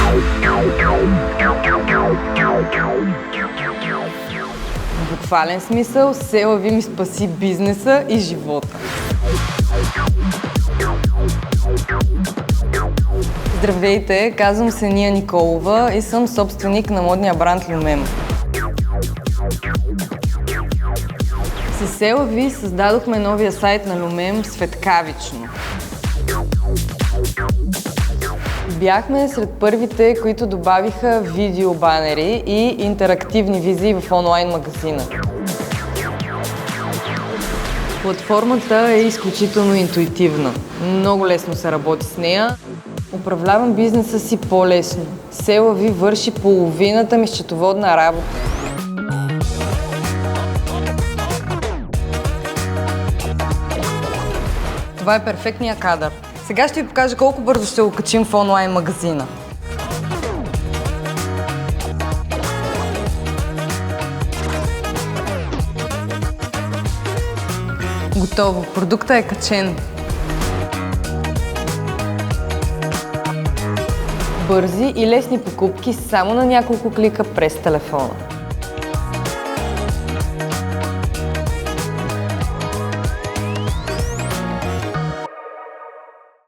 В буквален смисъл, СЕЛАВИ ми спаси бизнеса и живота. Здравейте, казвам се Ния Николова и съм собственик на модния бранд Люмем. С СЕЛАВИ създадохме новия сайт на Люмем светкавично. Бяхме сред първите, които добавиха видеобанери и интерактивни визии в онлайн магазина. Платформата е изключително интуитивна. Много лесно се работи с нея. Управлявам бизнеса си по-лесно. СЕЛАВИ върши половината ми счетоводна работа. Това е перфектният кадър. Сега ще ви покажа колко бързо ще го качим в онлайн магазина. Готово, продуктът е качен. Бързи и лесни покупки само на няколко клика през телефона.